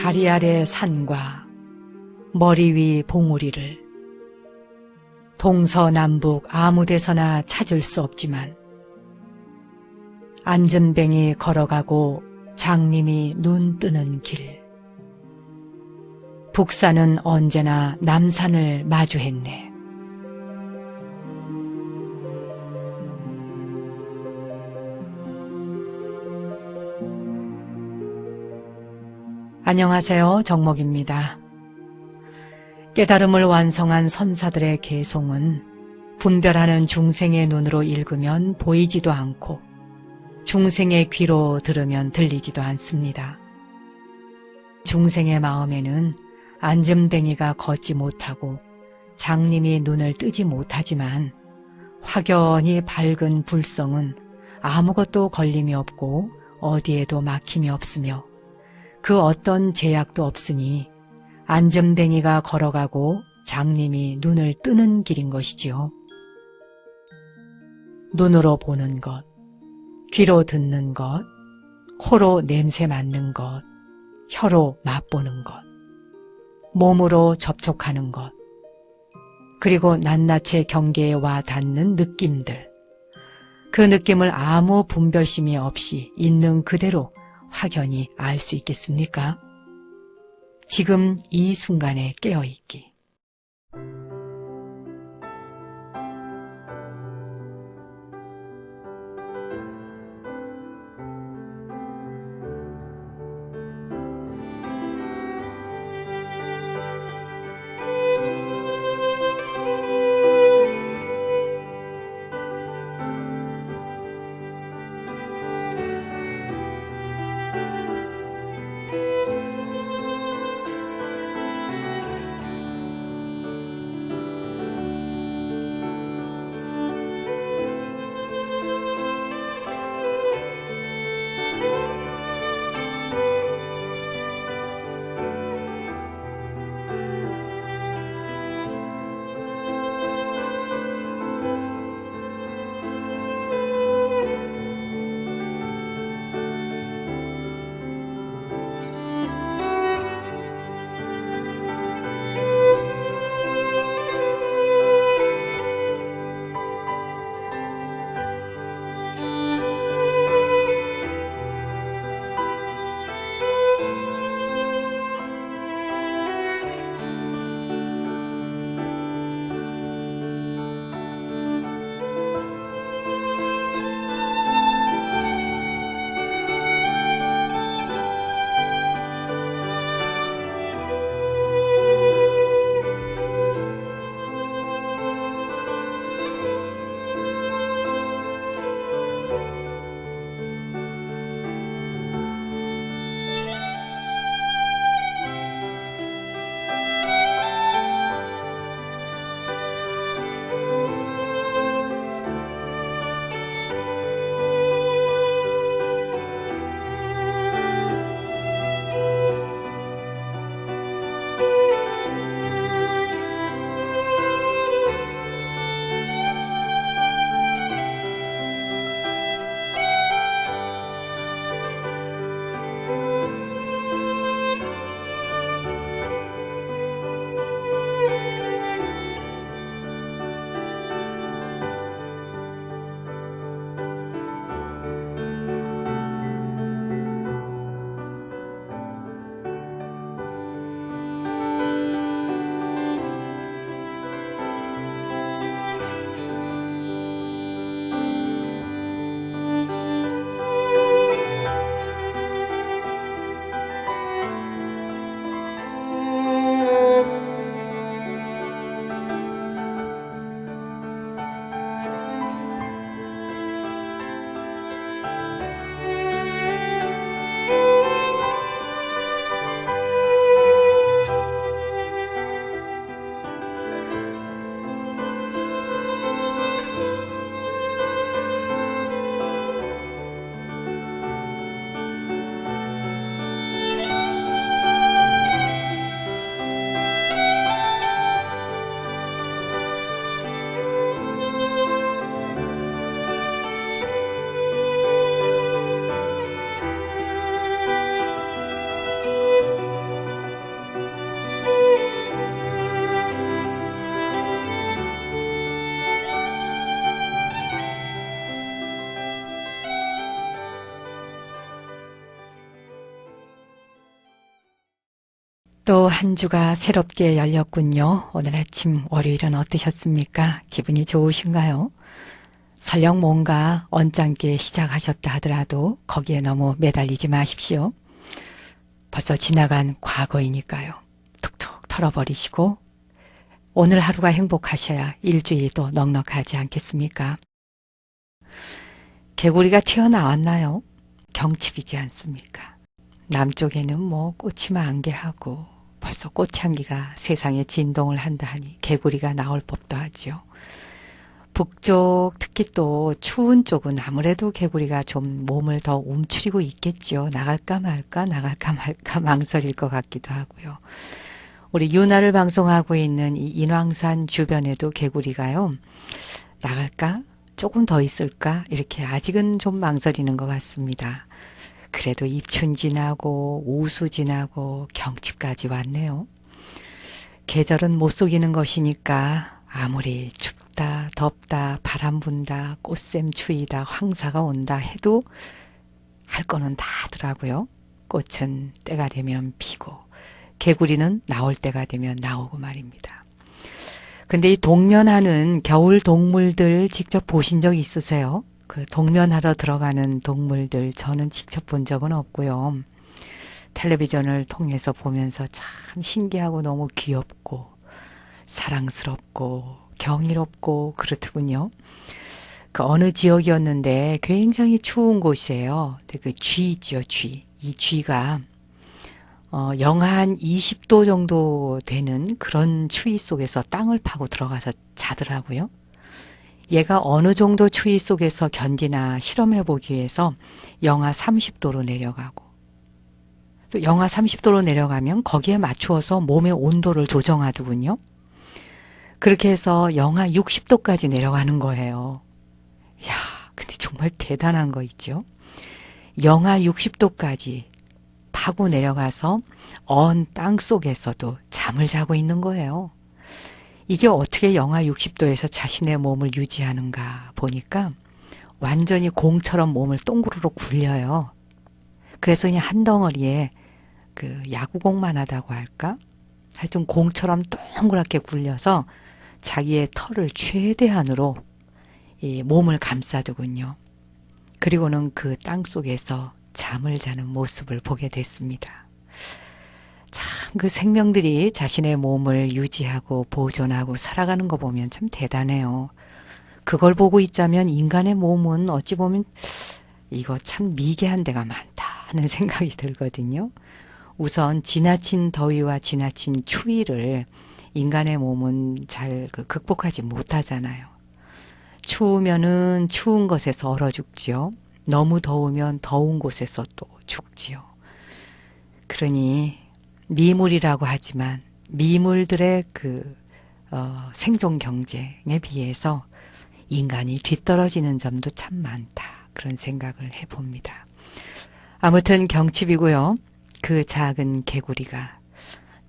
다리 아래 산과 머리 위 봉우리를 동서남북 아무 데서나 찾을 수 없지만 안전뱅이 걸어가고 장님이 눈 뜨는 길. 북산은 언제나 남산을 마주했네. 안녕하세요. 정목입니다. 깨달음을 완성한 선사들의 개송은 분별하는 중생의 눈으로 읽으면 보이지도 않고 중생의 귀로 들으면 들리지도 않습니다. 중생의 마음에는 안전뱅이가 걷지 못하고 장님이 눈을 뜨지 못하지만 확연히 밝은 불성은 아무것도 걸림이 없고 어디에도 막힘이 없으며 그 어떤 제약도 없으니 안전뱅이가 걸어가고 장님이 눈을 뜨는 길인 것이지요. 눈으로 보는 것, 귀로 듣는 것, 코로 냄새 맡는 것, 혀로 맛보는 것, 몸으로 접촉하는 것, 그리고 낱낱의 경계에 와 닿는 느낌들, 그 느낌을 아무 분별심이 없이 있는 그대로 확연히 알 수 있겠습니까? 지금 이 순간에 깨어있기. 또 한 주가 새롭게 열렸군요. 오늘 아침 월요일은 어떠셨습니까? 기분이 좋으신가요? 설령 뭔가 언짢게 시작하셨다 하더라도 거기에 너무 매달리지 마십시오. 벌써 지나간 과거이니까요. 툭툭 털어버리시고 오늘 하루가 행복하셔야 일주일도 넉넉하지 않겠습니까? 개구리가 튀어나왔나요? 경칩이지 않습니까? 남쪽에는 뭐 꽃이 만개하고 벌써 꽃향기가 세상에 진동을 한다 하니 개구리가 나올 법도 하죠. 북쪽 특히 또 추운 쪽은 아무래도 개구리가 좀 몸을 더 움츠리고 있겠죠. 나갈까 말까 망설일 것 같기도 하고요. 우리 윤하를 방송하고 있는 이 인왕산 주변에도 개구리가요. 나갈까? 조금 더 있을까? 이렇게 아직은 좀 망설이는 것 같습니다. 그래도 입춘 지나고 우수 지나고 경칩까지 왔네요. 계절은 못 속이는 것이니까 아무리 춥다 덥다 바람 분다 꽃샘 추위다 황사가 온다 해도 할 거는 다 하더라고요. 꽃은 때가 되면 피고 개구리는 나올 때가 되면 나오고 말입니다. 근데 이 동면하는 겨울 동물들 직접 보신 적 있으세요? 그 동면하러 들어가는 동물들 저는 직접 본 적은 없고요. 텔레비전을 통해서 보면서 참 신기하고 너무 귀엽고 사랑스럽고 경이롭고 그렇더군요. 그 어느 지역이었는데 굉장히 추운 곳이에요. 그 쥐죠, 쥐. 이 쥐가 영하 한 20도 정도 되는 그런 추위 속에서 땅을 파고 들어가서 자더라고요. 얘가 어느 정도 추위 속에서 견디나 실험해 보기 위해서 영하 30도로 내려가고 또 영하 30도로 내려가면 거기에 맞추어서 몸의 온도를 조정하더군요. 그렇게 해서 영하 60도까지 내려가는 거예요. 이야, 근데 정말 대단한 거 있죠? 영하 60도까지 타고 내려가서 언 땅 속에서도 잠을 자고 있는 거예요. 이게 어떻게 영하 60도에서 자신의 몸을 유지하는가 보니까 완전히 공처럼 몸을 동그르르 굴려요. 그래서 그냥 한 덩어리에 그 야구공만 하다고 할까? 하여튼 공처럼 동그랗게 굴려서 자기의 털을 최대한으로 이 몸을 감싸두군요. 그리고는 그 땅 속에서 잠을 자는 모습을 보게 됐습니다. 참 그 생명들이 자신의 몸을 유지하고 보존하고 살아가는 거 보면 참 대단해요. 그걸 보고 있자면 인간의 몸은 어찌 보면 이거 참 미개한 데가 많다 하는 생각이 들거든요. 우선 지나친 더위와 지나친 추위를 인간의 몸은 잘 극복하지 못하잖아요. 추우면은 추운 것에서 얼어 죽지요. 너무 더우면 더운 곳에서 또 죽지요. 그러니 미물이라고 하지만 미물들의 그 생존 경쟁에 비해서 인간이 뒤떨어지는 점도 참 많다. 그런 생각을 해봅니다. 아무튼 경칩이고요. 그 작은 개구리가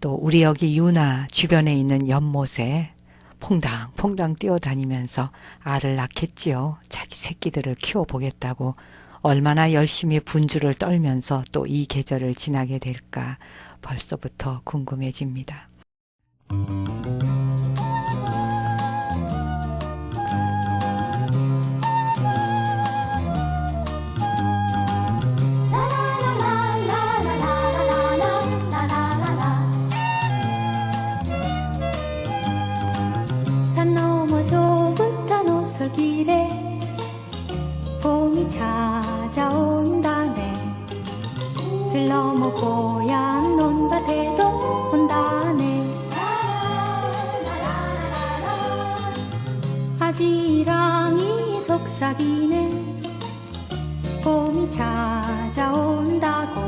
또 우리 여기 윤하 주변에 있는 연못에 퐁당퐁당 뛰어다니면서 알을 낳겠지요. 자기 새끼들을 키워보겠다고 얼마나 열심히 분주를 떨면서 또 이 계절을 지나게 될까 벌써부터 궁금해집니다. 산 너머 좁은 단오솔길에 봄이 찾아온다네. 들 넘어 고향 논밭에도 온다네. 아지랑이 속삭이네. 봄이 찾아온다고.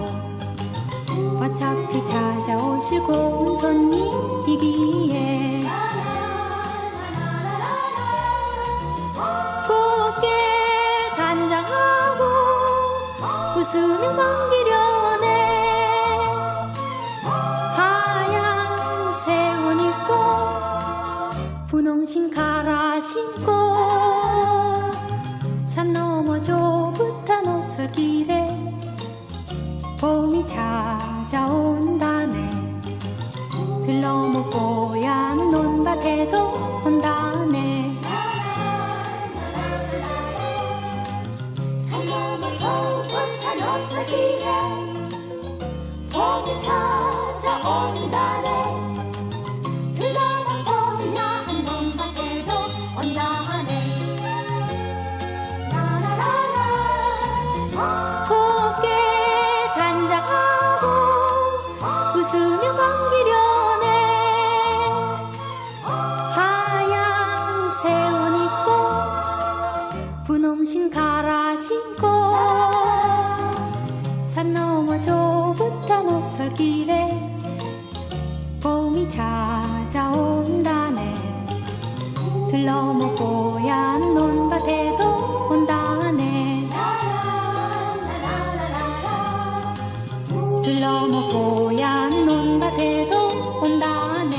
어차피 찾아오실 고운 손님이기에 곱게 단장하고 웃으며 반기려네. 하얀 새 옷 입고 분홍신 갈아 신고 산 너머 좁은 단오솔길에 봄이 찾아온다네. 들러먹 뽀얀 논밭에도 온다네. 산 넘어 좁은 노을길에 봄이 찾아온다네. 들러먹 뽀얀 논밭에도 온다네. 곱게 단장하고 웃으며 반기려네. 하얀 새옷 입고 분홍신 갈아 신고 산 넘어 좁은 오솔길에 봄이 찾아온다네. 들러먹 뽀얀 논밭에도 온다네. 들러먹 뽀얀 논밭에도 온다네.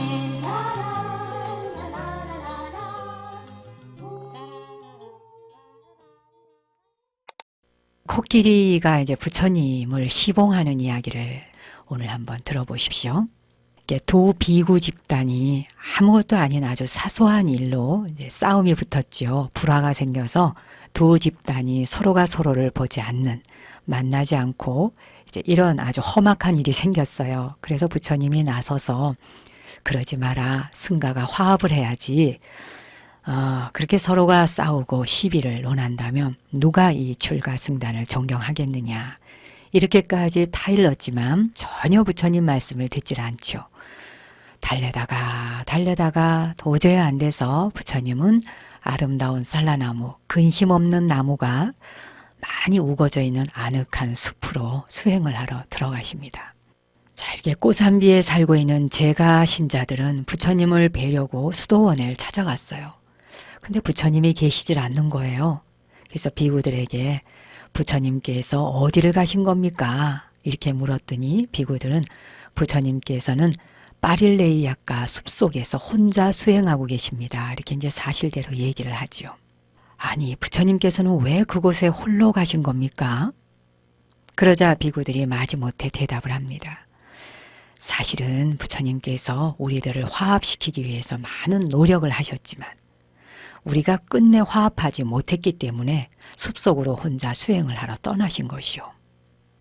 코끼리가 이제 부처님을 시봉하는 이야기를 오늘 한번 들어보십시오. 이게 두 비구 집단이 아무것도 아닌 아주 사소한 일로 이제 싸움이 붙었죠. 불화가 생겨서 두 집단이 서로가 서로를 보지 않는, 만나지 않고 이제 이런 아주 험악한 일이 생겼어요. 그래서 부처님이 나서서 그러지 마라. 승가가 화합을 해야지. 그렇게 서로가 싸우고 시비를 논한다면 누가 이 출가승단을 존경하겠느냐. 이렇게까지 타일렀지만 전혀 부처님 말씀을 듣질 않죠. 달래다가 도저히 안 돼서 부처님은 아름다운 산라나무, 근심 없는 나무가 많이 우거져 있는 아늑한 숲으로 수행을 하러 들어가십니다. 자, 이렇게 꼬산비에 살고 있는 제가 신자들은 부처님을 뵈려고 수도원을 찾아갔어요. 근데 부처님이 계시질 않는 거예요. 그래서 비구들에게 부처님께서 어디를 가신 겁니까? 이렇게 물었더니 비구들은 부처님께서는 파릴레이아카 숲속에서 혼자 수행하고 계십니다. 이렇게 이제 사실대로 얘기를 하지요. 아니, 부처님께서는 왜 그곳에 홀로 가신 겁니까? 그러자 비구들이 마지못해 대답을 합니다. 사실은 부처님께서 우리들을 화합시키기 위해서 많은 노력을 하셨지만 우리가 끝내 화합하지 못했기 때문에 숲속으로 혼자 수행을 하러 떠나신 것이요.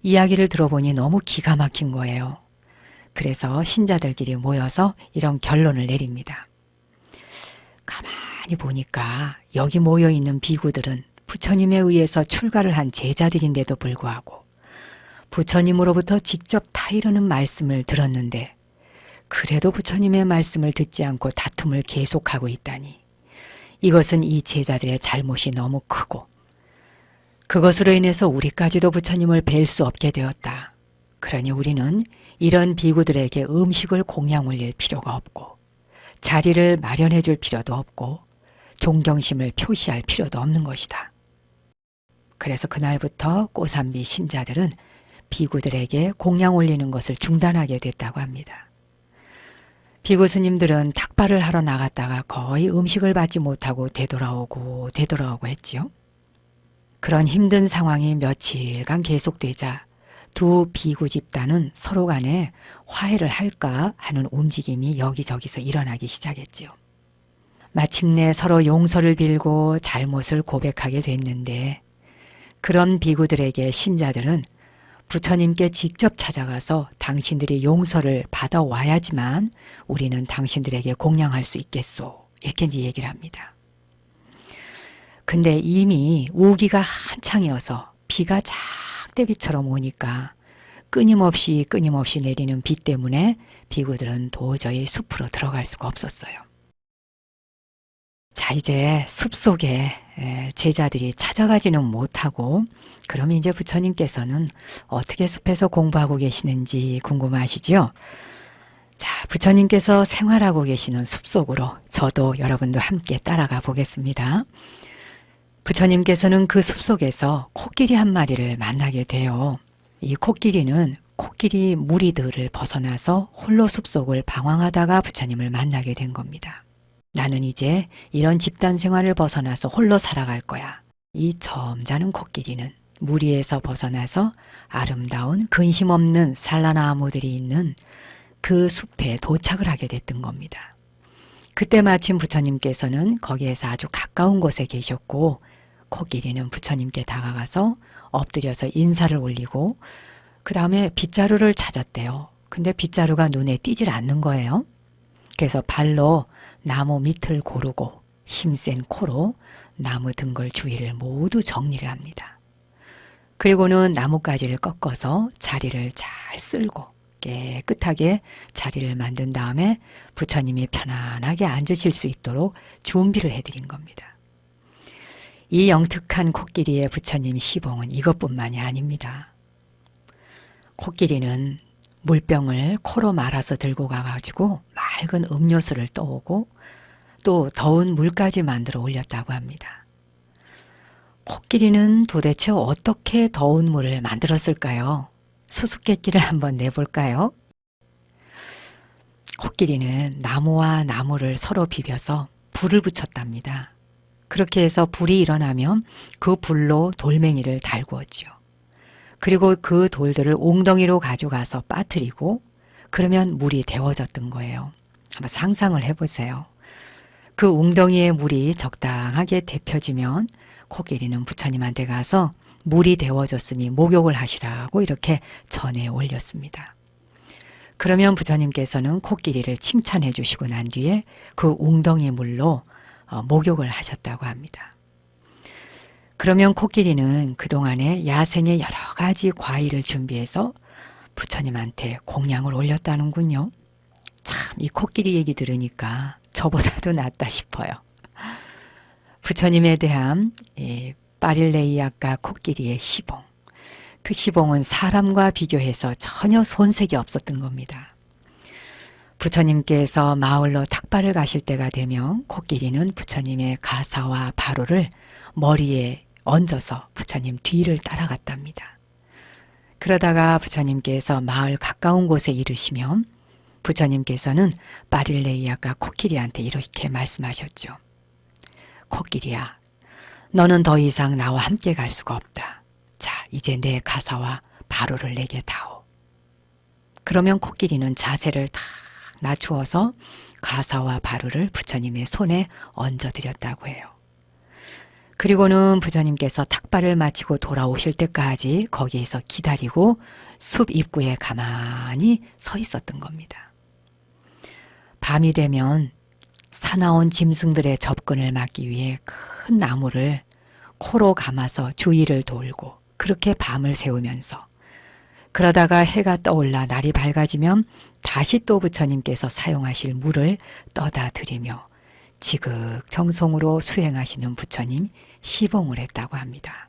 이야기를 들어보니 너무 기가 막힌 거예요. 그래서 신자들끼리 모여서 이런 결론을 내립니다. 가만히 보니까 여기 모여있는 비구들은 부처님에 의해서 출가를 한 제자들인데도 불구하고 부처님으로부터 직접 타이르는 말씀을 들었는데 그래도 부처님의 말씀을 듣지 않고 다툼을 계속하고 있다니 이것은 이 제자들의 잘못이 너무 크고 그것으로 인해서 우리까지도 부처님을 뵐 수 없게 되었다. 그러니 우리는 이런 비구들에게 음식을 공양 올릴 필요가 없고 자리를 마련해 줄 필요도 없고 존경심을 표시할 필요도 없는 것이다. 그래서 그날부터 꼬산비 신자들은 비구들에게 공양 올리는 것을 중단하게 됐다고 합니다. 비구 스님들은 탁발을 하러 나갔다가 거의 음식을 받지 못하고 되돌아오고 했지요. 그런 힘든 상황이 며칠간 계속되자 두 비구 집단은 서로 간에 화해를 할까 하는 움직임이 여기저기서 일어나기 시작했지요. 마침내 서로 용서를 빌고 잘못을 고백하게 됐는데 그런 비구들에게 신자들은 부처님께 직접 찾아가서 당신들이 용서를 받아와야지만 우리는 당신들에게 공양할 수 있겠소. 이렇게 이제 얘기를 합니다. 근데 이미 우기가 한창이어서 비가 작대비처럼 오니까 끊임없이 내리는 비 때문에 비구들은 도저히 숲으로 들어갈 수가 없었어요. 자, 이제 숲속에 제자들이 찾아가지는 못하고 그러면 이제 부처님께서는 어떻게 숲에서 공부하고 계시는지 궁금하시죠? 자, 부처님께서 생활하고 계시는 숲속으로 저도 여러분도 함께 따라가 보겠습니다. 부처님께서는 그 숲속에서 코끼리 한 마리를 만나게 돼요. 이 코끼리는 코끼리 무리들을 벗어나서 홀로 숲속을 방황하다가 부처님을 만나게 된 겁니다. 나는 이제 이런 집단 생활을 벗어나서 홀로 살아갈 거야. 이 점잖은 코끼리는 무리에서 벗어나서 아름다운 근심 없는 산라나무들이 있는 그 숲에 도착을 하게 됐던 겁니다. 그때 마침 부처님께서는 거기에서 아주 가까운 곳에 계셨고 코끼리는 부처님께 다가가서 엎드려서 인사를 올리고 그 다음에 빗자루를 찾았대요. 근데 빗자루가 눈에 띄질 않는 거예요. 그래서 발로 나무 밑을 고르고 힘센 코로 나무 등걸 주위를 모두 정리를 합니다. 그리고는 나뭇가지를 꺾어서 자리를 잘 쓸고 깨끗하게 자리를 만든 다음에 부처님이 편안하게 앉으실 수 있도록 준비를 해드린 겁니다. 이 영특한 코끼리의 부처님 시봉은 이것뿐만이 아닙니다. 코끼리는 물병을 코로 말아서 들고 가가지고 맑은 음료수를 떠오고 또 더운 물까지 만들어 올렸다고 합니다. 코끼리는 도대체 어떻게 더운 물을 만들었을까요? 수수께끼를 한번 내볼까요? 코끼리는 나무와 나무를 서로 비벼서 불을 붙였답니다. 그렇게 해서 불이 일어나면 그 불로 돌멩이를 달구었죠. 그리고 그 돌들을 웅덩이로 가져가서 빠뜨리고 그러면 물이 데워졌던 거예요. 한번 상상을 해보세요. 그 웅덩이의 물이 적당하게 데펴지면 코끼리는 부처님한테 가서 물이 데워졌으니 목욕을 하시라고 이렇게 전해 올렸습니다. 그러면 부처님께서는 코끼리를 칭찬해 주시고 난 뒤에 그 웅덩이 물로 목욕을 하셨다고 합니다. 그러면 코끼리는 그동안에 야생의 여러 가지 과일을 준비해서 부처님한테 공양을 올렸다는군요. 참, 이 코끼리 얘기 들으니까 저보다도 낫다 싶어요. 부처님에 대한 파릴레이아카 코끼리의 시봉. 그 시봉은 사람과 비교해서 전혀 손색이 없었던 겁니다. 부처님께서 마을로 탁발을 가실 때가 되면 코끼리는 부처님의 가사와 바로를 머리에 얹어서 부처님 뒤를 따라갔답니다. 그러다가 부처님께서 마을 가까운 곳에 이르시면 부처님께서는 파릴레이아카 코끼리한테 이렇게 말씀하셨죠. 코끼리야, 너는 더 이상 나와 함께 갈 수가 없다. 자, 이제 내 가사와 바로를 내게 다오. 그러면 코끼리는 자세를 탁 낮추어서 가사와 바로를 부처님의 손에 얹어드렸다고 해요. 그리고는 부처님께서 탁발을 마치고 돌아오실 때까지 거기에서 기다리고 숲 입구에 가만히 서 있었던 겁니다. 밤이 되면 사나운 짐승들의 접근을 막기 위해 큰 나무를 코로 감아서 주위를 돌고 그렇게 밤을 새우면서 그러다가 해가 떠올라 날이 밝아지면 다시 또 부처님께서 사용하실 물을 떠다 드리며 지극정성으로 수행하시는 부처님 시봉을 했다고 합니다.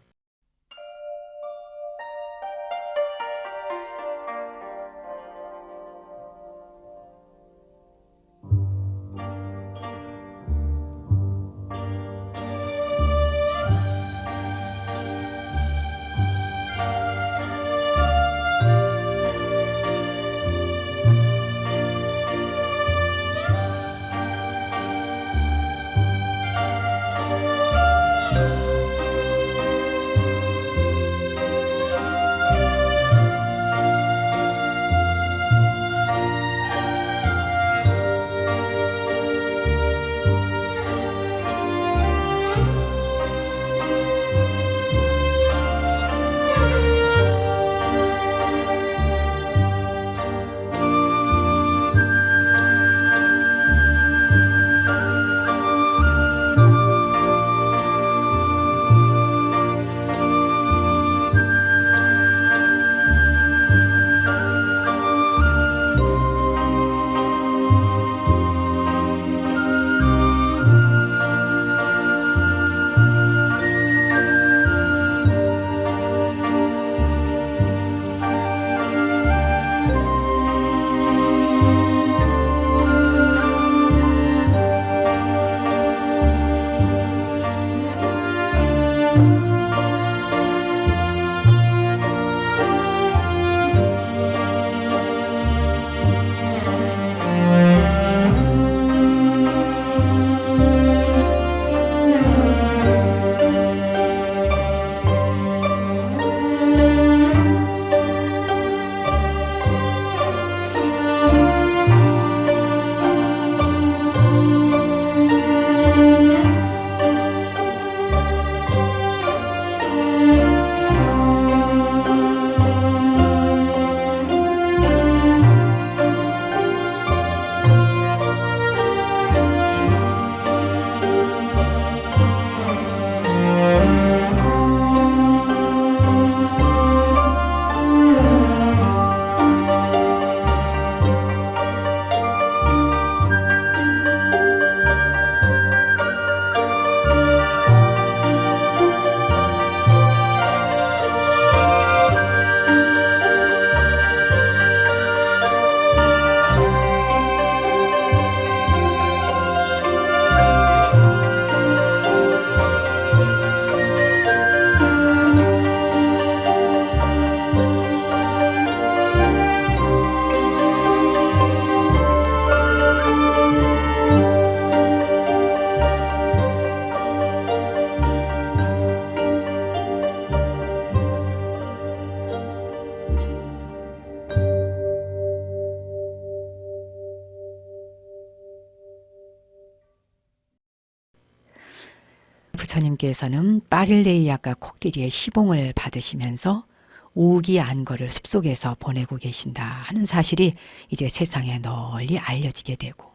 부처님께서는 파릴레이아가 코끼리의 시봉을 받으시면서 우기 안거를 숲속에서 보내고 계신다 하는 사실이 이제 세상에 널리 알려지게 되고,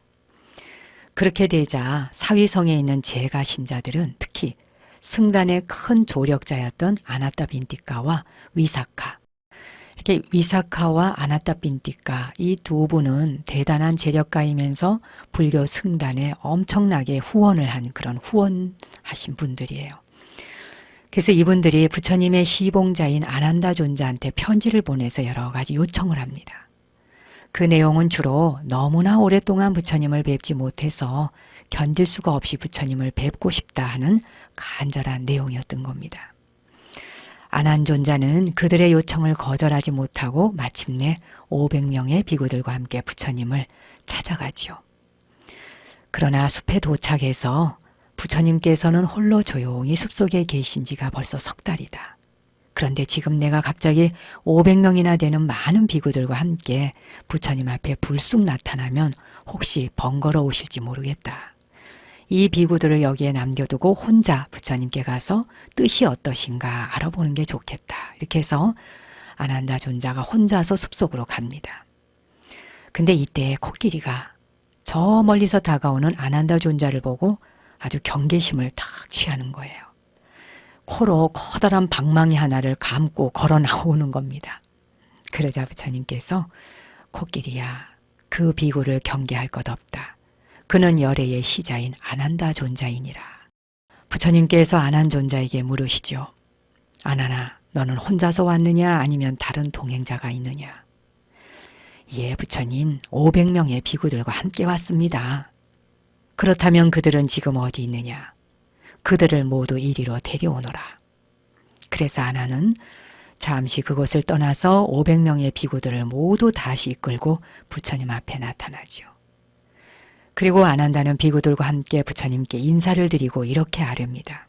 그렇게 되자 사위성에 있는 제가 신자들은 특히 승단의 큰 조력자였던 아나타 빈티카와 위사카, 이렇게 위사카와 아나타 빈티카 이 두 분은 대단한 재력가이면서 불교 승단에 엄청나게 후원을 한 그런 후원하신 분들이에요. 그래서 이분들이 부처님의 시봉자인 아난다 존자한테 편지를 보내서 여러 가지 요청을 합니다. 그 내용은 주로 너무나 오랫동안 부처님을 뵙지 못해서 견딜 수가 없이 부처님을 뵙고 싶다 하는 간절한 내용이었던 겁니다. 아난 존자는 그들의 요청을 거절하지 못하고 마침내 500명의 비구들과 함께 부처님을 찾아가지요. 그러나 숲에 도착해서 부처님께서는 홀로 조용히 숲속에 계신 지가 벌써 석 달이다. 그런데 지금 내가 갑자기 500명이나 되는 많은 비구들과 함께 부처님 앞에 불쑥 나타나면 혹시 번거로우실지 모르겠다. 이 비구들을 여기에 남겨두고 혼자 부처님께 가서 뜻이 어떠신가 알아보는 게 좋겠다. 이렇게 해서 아난다 존자가 혼자서 숲속으로 갑니다. 근데 이때 코끼리가 저 멀리서 다가오는 아난다 존자를 보고 아주 경계심을 탁 취하는 거예요. 코로 커다란 방망이 하나를 감고 걸어 나오는 겁니다. 그러자 부처님께서 코끼리야, 그 비구를 경계할 것 없다. 그는 열애의 시자인 아난다 존자이니라. 부처님께서 아난 존자에게 물으시죠. 아나나, 너는 혼자서 왔느냐 아니면 다른 동행자가 있느냐? 예, 부처님, 500명의 비구들과 함께 왔습니다. 그렇다면 그들은 지금 어디 있느냐? 그들을 모두 이리로 데려오너라. 그래서 아나는 잠시 그곳을 떠나서 500명의 비구들을 모두 다시 이끌고 부처님 앞에 나타나죠. 그리고 아난다는 비구들과 함께 부처님께 인사를 드리고 이렇게 아뢰입니다.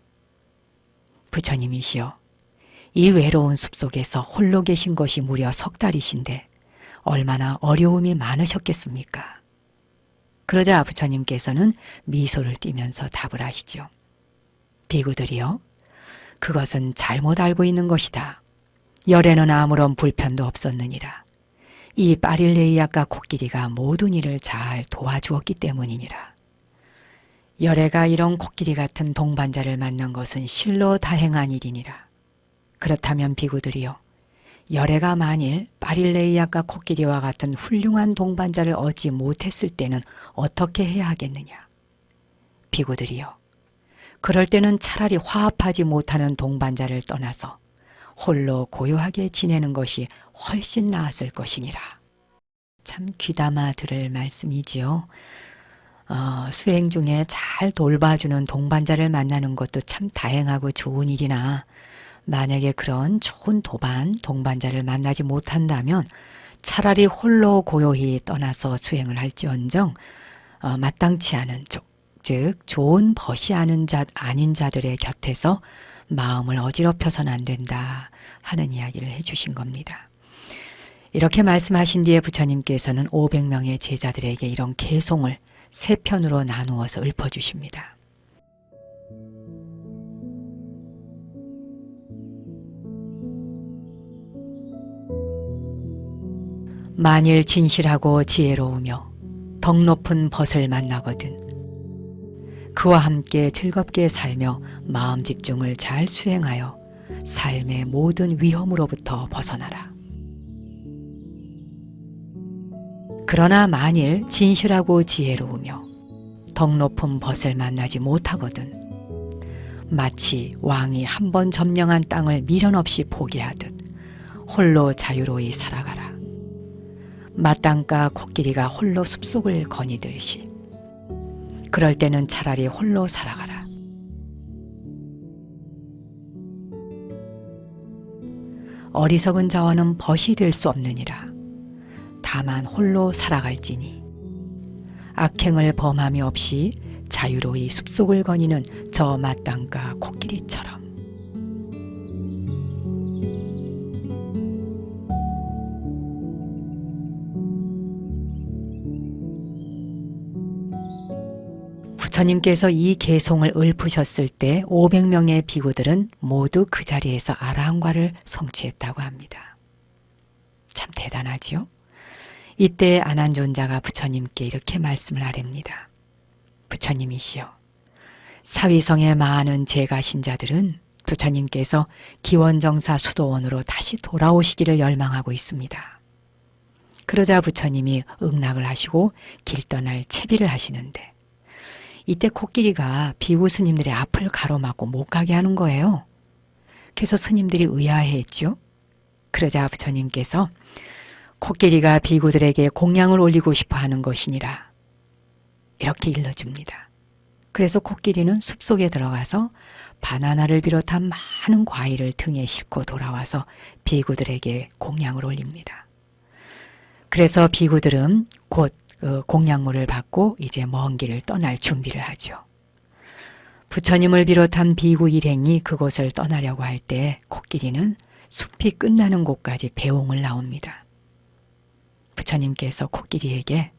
부처님이시여, 이 외로운 숲속에서 홀로 계신 것이 무려 석 달이신데 얼마나 어려움이 많으셨겠습니까? 그러자 부처님께서는 미소를 띠면서 답을 하시죠. 비구들이여, 그것은 잘못 알고 있는 것이다. 열에는 아무런 불편도 없었느니라. 이 파릴레이아가 코끼리가 모든 일을 잘 도와주었기 때문이니라. 열애가 이런 코끼리 같은 동반자를 만난 것은 실로 다행한 일이니라. 그렇다면 비구들이여, 열애가 만일 파릴레이아가 코끼리와 같은 훌륭한 동반자를 얻지 못했을 때는 어떻게 해야 하겠느냐? 비구들이여, 그럴 때는 차라리 화합하지 못하는 동반자를 떠나서 홀로 고요하게 지내는 것이 훨씬 나았을 것이니라. 참 귀담아 들을 말씀이지요. 수행 중에 잘 돌봐주는 동반자를 만나는 것도 참 다행하고 좋은 일이나 만약에 그런 좋은 동반자를 만나지 못한다면 차라리 홀로 고요히 떠나서 수행을 할지언정 마땅치 않은 즉 좋은 벗이 아닌 자들의 곁에서 마음을 어지럽혀서는 안 된다 하는 이야기를 해주신 겁니다. 이렇게 말씀하신 뒤에 부처님께서는 500명의 제자들에게 이런 개송을 세 편으로 나누어서 읊어주십니다. 만일 진실하고 지혜로우며 덕 높은 벗을 만나거든 그와 함께 즐겁게 살며 마음 집중을 잘 수행하여 삶의 모든 위험으로부터 벗어나라. 그러나 만일 진실하고 지혜로우며 덕 높은 벗을 만나지 못하거든 마치 왕이 한 번 점령한 땅을 미련 없이 포기하듯 홀로 자유로이 살아가라. 마땅가 코끼리가 홀로 숲속을 거니들시 그럴 때는 차라리 홀로 살아가라. 어리석은 자와는 벗이 될 수 없느니라. 다만 홀로 살아갈지니 악행을 범함이 없이 자유로이 숲속을 거니는 저 마땅가 코끼리처럼. 부처님께서 이 개송을 읊으셨을 때 500명의 비구들은 모두 그 자리에서 아라한과를 성취했다고 합니다. 참 대단하지요? 이때 아난존자가 부처님께 이렇게 말씀을 하렵니다. 부처님이시여, 사위성의 많은 제가신자들은 부처님께서 기원정사 수도원으로 다시 돌아오시기를 열망하고 있습니다. 그러자 부처님이 응락을 하시고 길 떠날 채비를 하시는데 이때 코끼리가 비구 스님들의 앞을 가로막고 못 가게 하는 거예요. 그래서 스님들이 의아해했죠. 그러자 부처님께서 코끼리가 비구들에게 공양을 올리고 싶어 하는 것이니라 이렇게 일러줍니다. 그래서 코끼리는 숲속에 들어가서 바나나를 비롯한 많은 과일을 등에 싣고 돌아와서 비구들에게 공양을 올립니다. 그래서 비구들은 곧 공양물을 받고 이제 먼 길을 떠날 준비를 하죠. 부처님을 비롯한 비구 일행이 그곳을 떠나려고 할 때 코끼리는 숲이 끝나는 곳까지 배웅을 나옵니다. 부처님께서 코끼리에게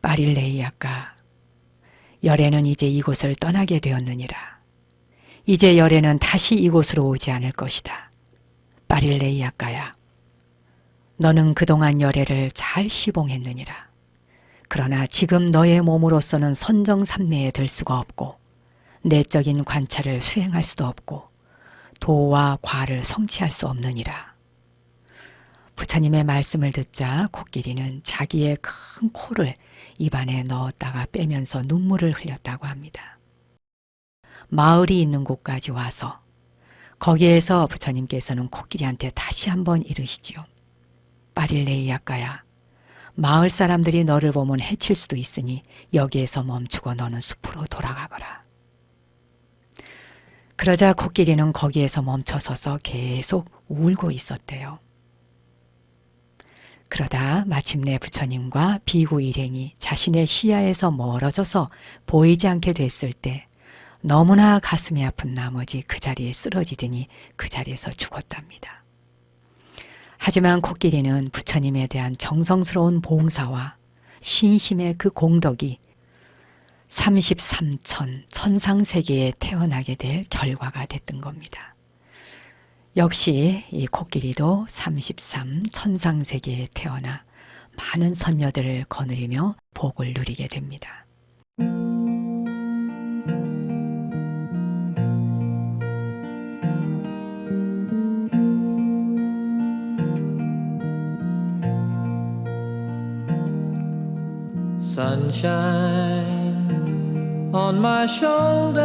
빠릴레이아까, 열애는 이제 이곳을 떠나게 되었느니라. 이제 열애는 다시 이곳으로 오지 않을 것이다. 빠릴레이아까야, 너는 그동안 열애를 잘 시봉했느니라. 그러나 지금 너의 몸으로서는 선정삼매에 들 수가 없고 내적인 관찰을 수행할 수도 없고 도와 과를 성취할 수 없느니라. 부처님의 말씀을 듣자 코끼리는 자기의 큰 코를 입안에 넣었다가 빼면서 눈물을 흘렸다고 합니다. 마을이 있는 곳까지 와서 거기에서 부처님께서는 코끼리한테 다시 한번 이르시지요. 빠릴레이아까야, 마을 사람들이 너를 보면 해칠 수도 있으니 여기에서 멈추고 너는 숲으로 돌아가거라. 그러자 코끼리는 거기에서 멈춰서서 계속 울고 있었대요. 그러다 마침내 부처님과 비구 일행이 자신의 시야에서 멀어져서 보이지 않게 됐을 때 너무나 가슴이 아픈 나머지 그 자리에 쓰러지더니 그 자리에서 죽었답니다. 하지만 코끼리는 부처님에 대한 정성스러운 봉사와 신심의 그 공덕이 33천 천상세계에 태어나게 될 결과가 됐던 겁니다. 역시 이 코끼리도 33 천상세계에 태어나 많은 선녀들을 거느리며 복을 누리게 됩니다. Sunshine on my shoulders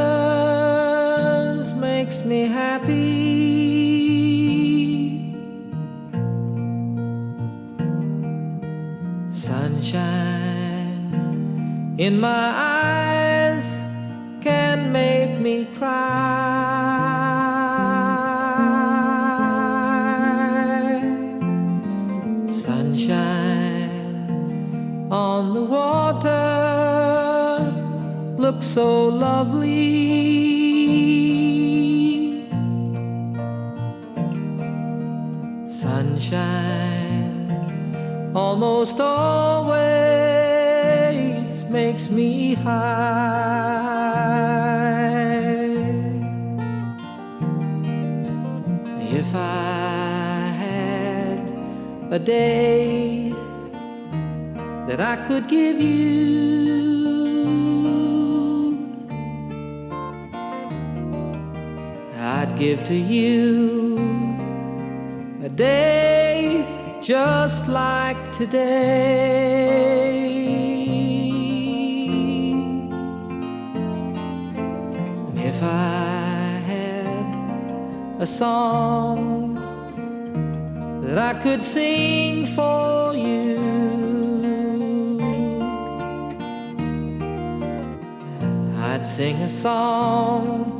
makes me happy. Sunshine in my eyes can make me cry. Sunshine on the water looks so lovely. Sunshine almost always makes me high. If I had a day that I could give you, I'd give to you a day just like today. And if I had a song that I could sing for you, I'd sing a song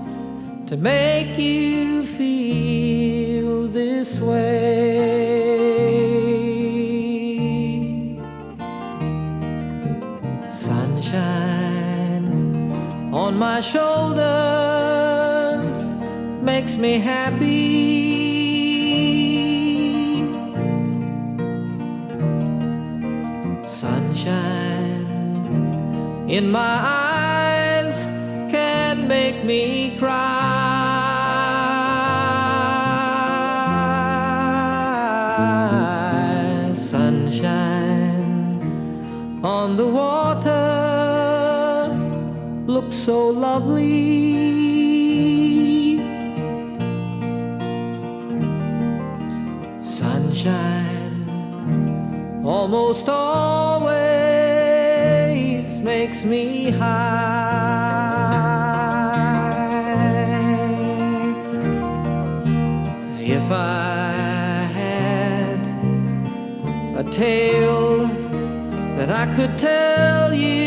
to make you feel this way. Sunshine on my shoulders makes me happy. Sunshine in my eyes me cry. Sunshine on the water looks so lovely. Sunshine almost always makes me high. If I had a tale that I could tell you,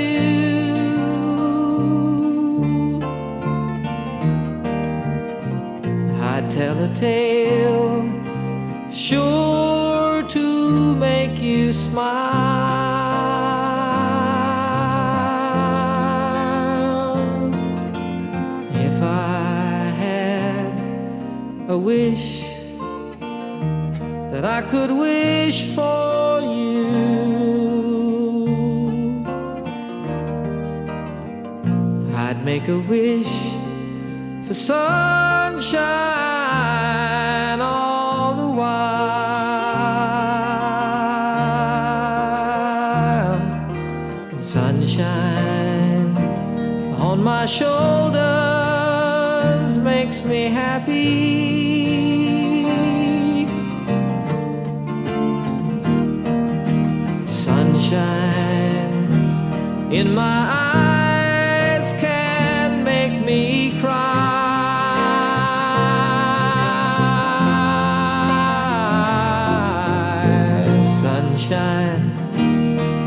I'd tell a tale sure to make you smile. If I had a wish that I could wish for you, I'd make a wish for sunshine all the while. Sunshine on my shoulders makes me happy. Sunshine in my eyes can make me cry. Sunshine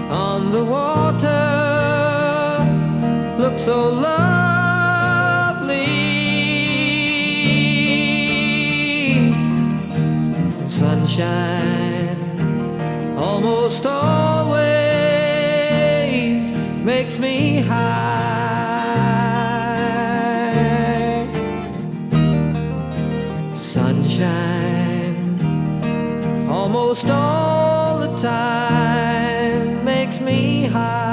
on the water looks so lovely. Sunshine almost always makes me high. Sunshine almost all the time makes me high.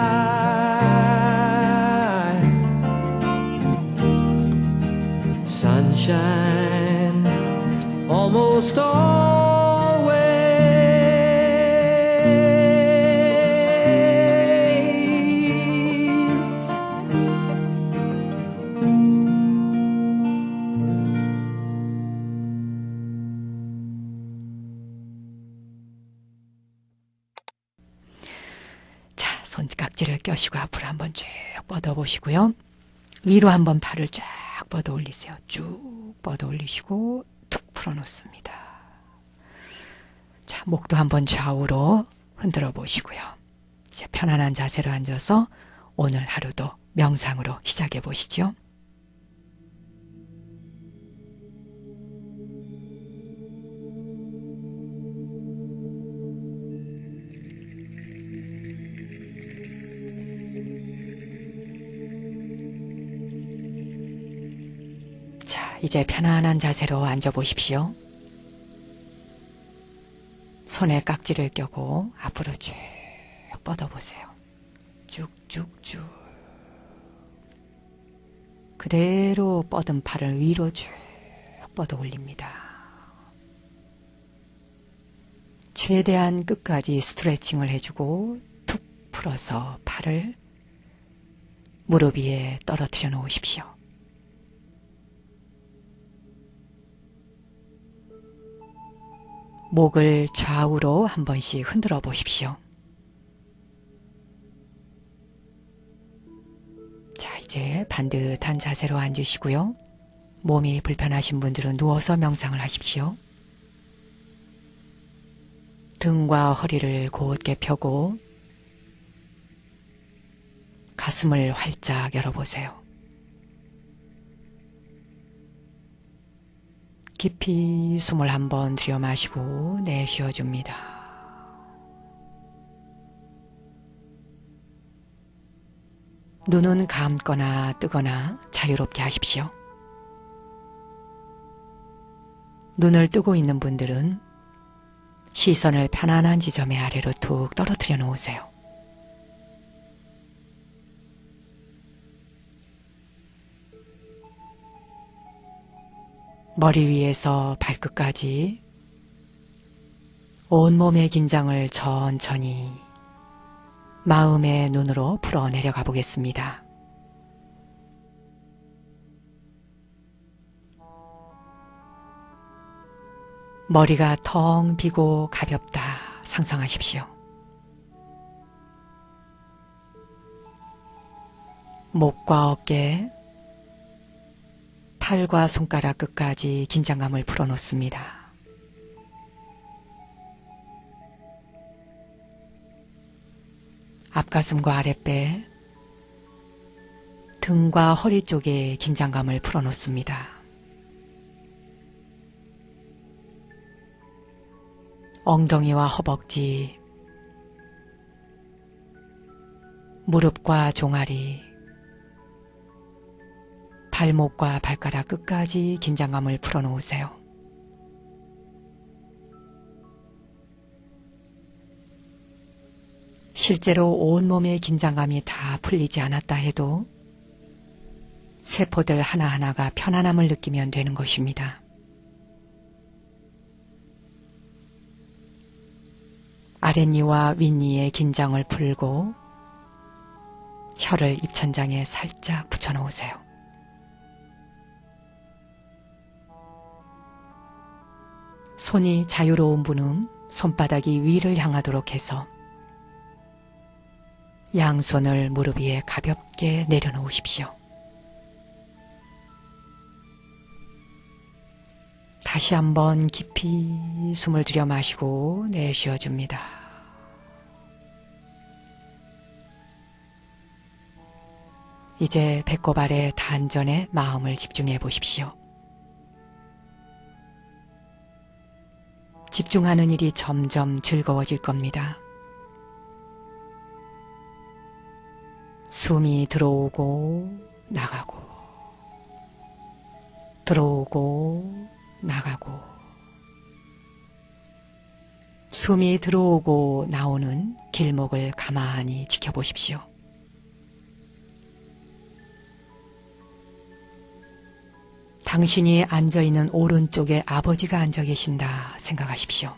Sunshine almost always. 손깍지를 껴시고 앞으로 한번 쭉 뻗어 보시고요. 위로 한번 팔을 쫙 뻗어 올리세요. 쭉 뻗어 올리시고 툭 풀어 놓습니다. 자, 목도 한번 좌우로 흔들어 보시고요. 이제 편안한 자세로 앉아서 오늘 하루도 명상으로 시작해 보시죠. 자, 이제 편안한 자세로 앉아 보십시오. 손에 깍지를 껴고 앞으로 쭉 뻗어 보세요. 쭉쭉쭉. 그대로 뻗은 팔을 위로 쭉 뻗어 올립니다. 최대한 끝까지 스트레칭을 해주고 툭 풀어서 팔을 무릎 위에 떨어뜨려 놓으십시오. 목을 좌우로 한 번씩 흔들어 보십시오. 자, 이제 반듯한 자세로 앉으시고요. 몸이 불편하신 분들은 누워서 명상을 하십시오. 등과 허리를 곧게 펴고 가슴을 활짝 열어보세요. 깊이 숨을 한번 들여 마시고 내쉬어줍니다. 눈은 감거나 뜨거나 자유롭게 하십시오. 눈을 뜨고 있는 분들은 시선을 편안한 지점의 아래로 툭 떨어뜨려 놓으세요. 머리 위에서 발끝까지 온몸의 긴장을 천천히 마음의 눈으로 풀어내려가 보겠습니다. 머리가 텅 비고 가볍다 상상하십시오. 목과 어깨, 팔과 손가락 끝까지 긴장감을 풀어놓습니다. 앞가슴과 아랫배, 등과 허리 쪽에 긴장감을 풀어놓습니다. 엉덩이와 허벅지, 무릎과 종아리, 발목과 발가락 끝까지 긴장감을 풀어놓으세요. 실제로 온몸의 긴장감이 다 풀리지 않았다 해도 세포들 하나하나가 편안함을 느끼면 되는 것입니다. 아랫니와 윗니의 긴장을 풀고 혀를 입천장에 살짝 붙여놓으세요. 손이 자유로운 분은 손바닥이 위를 향하도록 해서 양손을 무릎 위에 가볍게 내려놓으십시오. 다시 한번 깊이 숨을 들여 마시고 내쉬어줍니다. 이제 배꼽 아래 단전에 마음을 집중해 보십시오. 집중하는 일이 점점 즐거워질 겁니다. 숨이 들어오고 나가고 들어오고 나가고 숨이 들어오고 나오는 길목을 가만히 지켜보십시오. 당신이 앉아있는 오른쪽에 아버지가 앉아 계신다 생각하십시오.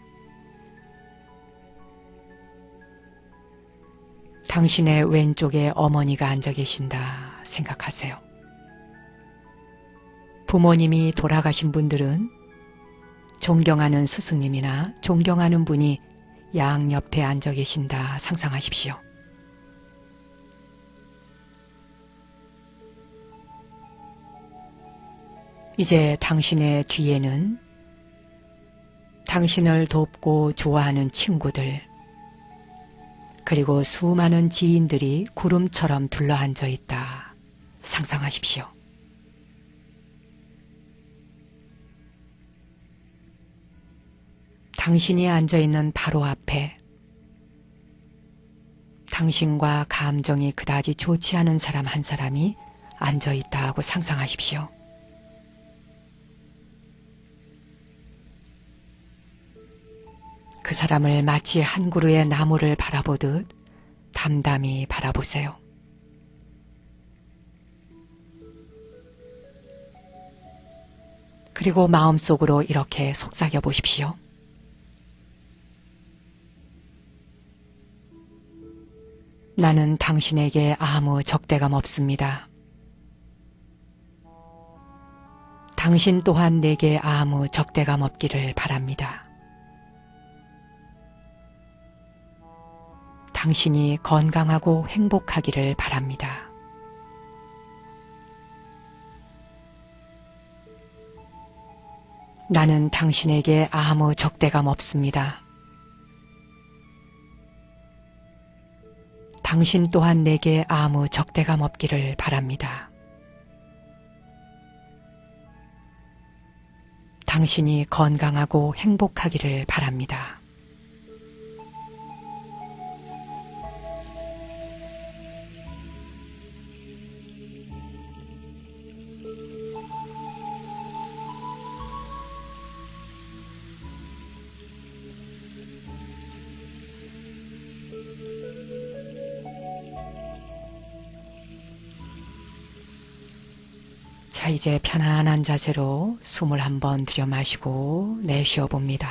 당신의 왼쪽에 어머니가 앉아 계신다 생각하세요. 부모님이 돌아가신 분들은 존경하는 스승님이나 존경하는 분이 양옆에 앉아 계신다 상상하십시오. 이제 당신의 뒤에는 당신을 돕고 좋아하는 친구들, 그리고 수많은 지인들이 구름처럼 둘러앉아 있다 상상하십시오. 당신이 앉아있는 바로 앞에 당신과 감정이 그다지 좋지 않은 사람 한 사람이 앉아있다 하고 상상하십시오. 그 사람을 마치 한 그루의 나무를 바라보듯 담담히 바라보세요. 그리고 마음속으로 이렇게 속삭여 보십시오. 나는 당신에게 아무 적대감 없습니다. 당신 또한 내게 아무 적대감 없기를 바랍니다. 당신이 건강하고 행복하기를 바랍니다. 나는 당신에게 아무 적대감 없습니다. 당신 또한 내게 아무 적대감 없기를 바랍니다. 당신이 건강하고 행복하기를 바랍니다. 자, 이제 편안한 자세로 숨을 한번 들여 마시고 내쉬어 봅니다.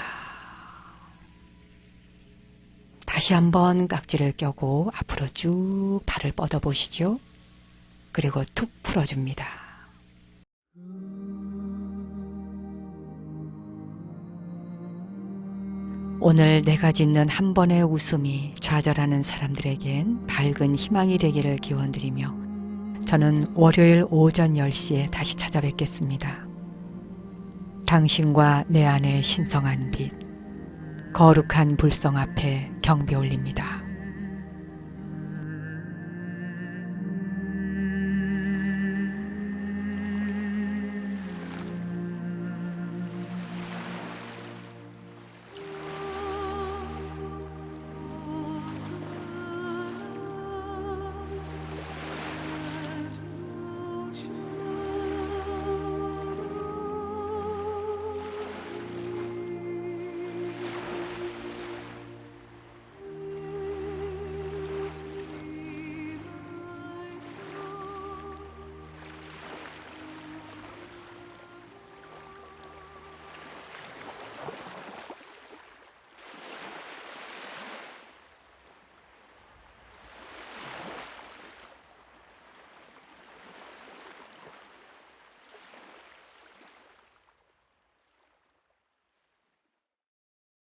다시 한번 깍지를 껴고 앞으로 쭉 발을 뻗어 보시죠. 그리고 툭 풀어줍니다. 오늘 내가 짓는 한 번의 웃음이 좌절하는 사람들에겐 밝은 희망이 되기를 기원드리며 저는 월요일 오전 10시에 다시 찾아뵙겠습니다. 당신과 내 안의 신성한 빛, 거룩한 불성 앞에 경배 올립니다.